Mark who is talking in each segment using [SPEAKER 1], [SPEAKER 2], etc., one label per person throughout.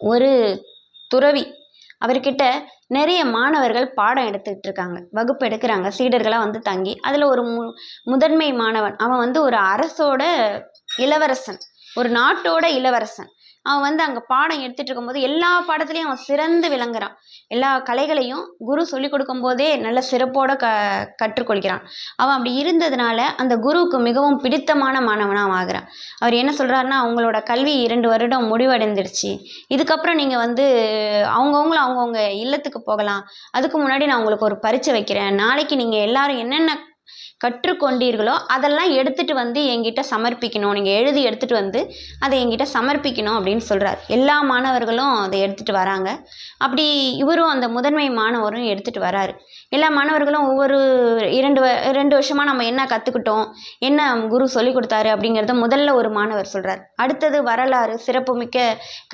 [SPEAKER 1] ஒரு துறவி. அவர்கிட்ட நிறைய மாணவர்கள் பாடம் எடுத்துக்கிட்டு இருக்காங்க, வகுப்பு எடுக்கிறாங்க, சீடர்களாக வந்து தங்கி. அதில் ஒரு முதன்மை மாணவன், அவன் வந்து ஒரு அரசோட இளவரசன், ஒரு நாட்டோட இளவரசன். அவன் வந்து அங்கே பாடம் எடுத்துகிட்டு இருக்கும்போது எல்லா பாடத்துலேயும் அவன் சிறந்து விளங்குறான். எல்லா கலைகளையும் குரு சொல்லிக் கொடுக்கும் போதே நல்ல சிறப்போடு கற்றுக்கொள்கிறான். அவன் அப்படி இருந்ததுனால அந்த குருவுக்கு மிகவும் பிடித்தமான மாணவனாக அவன் ஆகிறான். அவர் என்ன சொல்கிறாருன்னா, அவங்களோட கல்வி 2 வருடம் முடிவடைந்துடுச்சு, இதுக்கப்புறம் நீங்கள் வந்து அவங்கவுங்களும் அவங்கவுங்க இல்லத்துக்கு போகலாம். அதுக்கு முன்னாடி நான் உங்களுக்கு ஒரு பரீட்சை வைக்கிறேன். நாளைக்கு நீங்கள் எல்லாரும் என்னென்ன கற்றுக்கொண்டீர்களோ அதெல்லாம் எடுத்துகிட்டு வந்து என்கிட்ட சமர்ப்பிக்கணும். நீங்கள் எழுதி எடுத்துகிட்டு வந்து அதை என்கிட்ட சமர்ப்பிக்கணும் அப்படின்னு சொல்கிறார். எல்லா மாணவர்களும் அதை எடுத்துகிட்டு வராங்க. அப்படி இவரும் அந்த முதன்மை மாணவரும் எடுத்துகிட்டு வராரு. எல்லா மாணவர்களும் ஒவ்வொரு 2 வருஷமாக நம்ம என்ன கற்றுக்கிட்டோம், என்ன குரு சொல்லி கொடுத்தாரு அப்படிங்கிறத முதல்ல ஒரு மாணவர் சொல்கிறார். அடுத்தது வரலாறு, சிறப்புமிக்க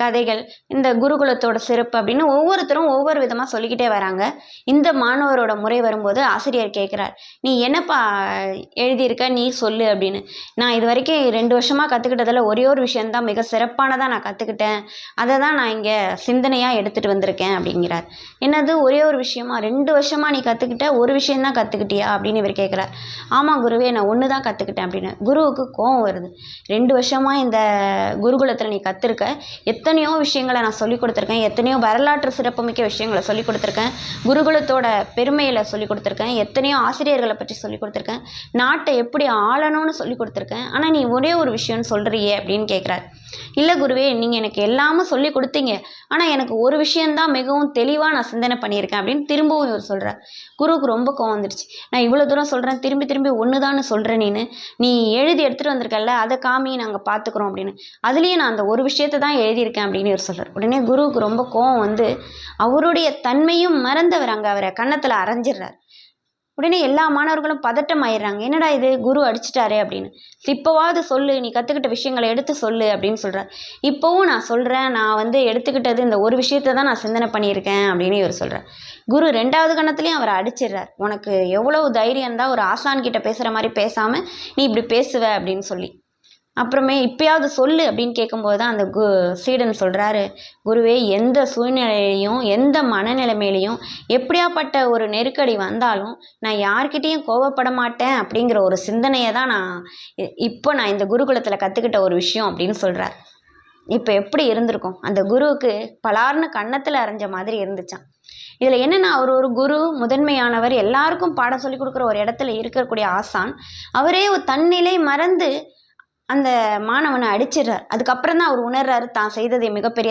[SPEAKER 1] கதைகள், இந்த குருகுலத்தோட சிறப்பு அப்படின்னு ஒவ்வொருத்தரும் ஒவ்வொரு விதமாக சொல்லிக்கிட்டே வராங்க. இந்த மாணவரோட முறை வரும்போது ஆசிரியர் கேட்குறார், நீ என்னப்பா எழுதியிருக்க, நீ சொல்லு அப்படின்னு. நான் இது வரைக்கும் 2 வருஷமாக கற்றுக்கிட்டதில் ஒரே ஒரு விஷயந்தான் மிக சிறப்பானதாக நான் கற்றுக்கிட்டேன், அதை தான் நான் இங்கே சிந்தனையாக எடுத்துகிட்டு வந்திருக்கேன் அப்படிங்கிறார். என்னது ஒரே ஒரு விஷயமா? 2 வருஷமாக நீ கற்றுக்கிட்ட ஒரு விஷயந்தான் கற்றுக்கிட்டியா அப்படின்னு இவர் கேட்குறார். ஆமாம் குருவே, நான் ஒன்று தான் கற்றுக்கிட்டேன் அப்படின்னு. குருவுக்கு கோபம் வருது. 2 வருஷமாக இந்த குருகுலத்தில் நீ கற்றுருக்க, எத்தனையோ விஷயங்களை நான் சொல்லிக் கொடுத்துருக்கேன், எத்தனையோ வரலாற்று சிறப்புமிக்க விஷயங்களை சொல்லிக் கொடுத்துருக்கேன், குருகுலத்தோட பெருமையில் சொல்லிக் கொடுத்துருக்கேன், எத்தனையோ ஆசிரியர்களை பற்றி சொல்லிக் கொடுத்துருக்கேன், நாட்டை எப்படி ஆளணும்னு சொல்லி கொடுத்துருக்கேன், ஆனால் நீ ஒரே ஒரு விஷயம்னு சொல்கிறியே அப்படின்னு கேட்குறாரு. இல்லை குருவே, நீங்கள் எனக்கு எல்லாமே சொல்லி கொடுத்தீங்க, ஆனால் எனக்கு ஒரு விஷயந்தான் மிகவும் தெளிவாக நான் சிந்தனை பண்ணியிருக்கேன் அப்படின்னு திரும்பவும் இவர் சொல்கிறார். குருவுக்கு ரொம்ப கோவம் வந்துடுச்சு. நான் இவ்வளோ தூரம் சொல்கிறேன், திரும்பி திரும்பி ஒன்று தானே சொல்கிறேன், நீ எழுதி எடுத்துகிட்டு வந்திருக்கல, அதை காமி, நாங்கள் பார்த்துக்குறோம் அப்படின்னு. அதுலேயே நான் அந்த ஒரு விஷயத்தை தான் எழுதியிருக்கேன் அப்படின்னு இவர் சொல்கிறார். உடனே குருவுக்கு ரொம்ப கோவம் வந்து அவருடைய தன்மையும் மறந்தவர் அங்கே அவரை கன்னத்தில் அரைஞ்சிடுறார். உடனே எல்லா மாணவர்களும் பதட்டம் ஆயிடுறாங்க. என்னடா இது, குரு அடிச்சிட்டாரே அப்படின்னு. இப்போவாவது சொல்லு, நீ கற்றுக்கிட்ட விஷயங்களை எடுத்து சொல்லு அப்படின்னு சொல்கிறார். இப்போவும் நான் சொல்கிறேன், நான் வந்து எடுத்துக்கிட்டது இந்த ஒரு விஷயத்தை தான் நான் சிந்தனை பண்ணியிருக்கேன் அப்படின்னு இவர் சொல்கிறார். குரு 2வது கணத்துலேயும் அவரை அடிச்சிடுறார். உனக்கு எவ்வளவு தைரியம் இருந்தால் ஒரு ஆசான்கிட்ட பேசுகிற மாதிரி பேசாமல் நீ இப்படி பேசுவ அப்படின்னு சொல்லி. அப்புறமே இப்பயாவது சொல்லு அப்படின்னு கேட்கும்போது தான் அந்த சீடன் சொல்கிறாரு, குருவே, எந்த சூழ்நிலையிலையும் எந்த மனநிலைமையிலையும் எப்படியாப்பட்ட ஒரு நெருக்கடி வந்தாலும் நான் யார்கிட்டையும் கோவப்பட மாட்டேன் அப்படிங்கிற ஒரு சிந்தனையை தான் நான் இந்த குருகுலத்தில் கற்றுக்கிட்ட ஒரு விஷயம் அப்படின்னு சொல்கிறார். இப்போ எப்படி இருந்திருக்கும்? அந்த குருவுக்கு பலார்னு கன்னத்தில் அரைஞ்ச மாதிரி இருந்துச்சான். இதில் என்னென்னா, அவர் ஒரு குரு, முதன்மையானவர், எல்லாருக்கும் பாடம் சொல்லி கொடுக்குற ஒரு இடத்துல இருக்கக்கூடிய ஆசான், அவரே ஒரு தன்னிலை மறந்து அந்த மாணவனை அடிச்சிடுறார். அதுக்கப்புறம் தான் அவர் உணர்றாரு தான் செய்ததை மிகப்பெரிய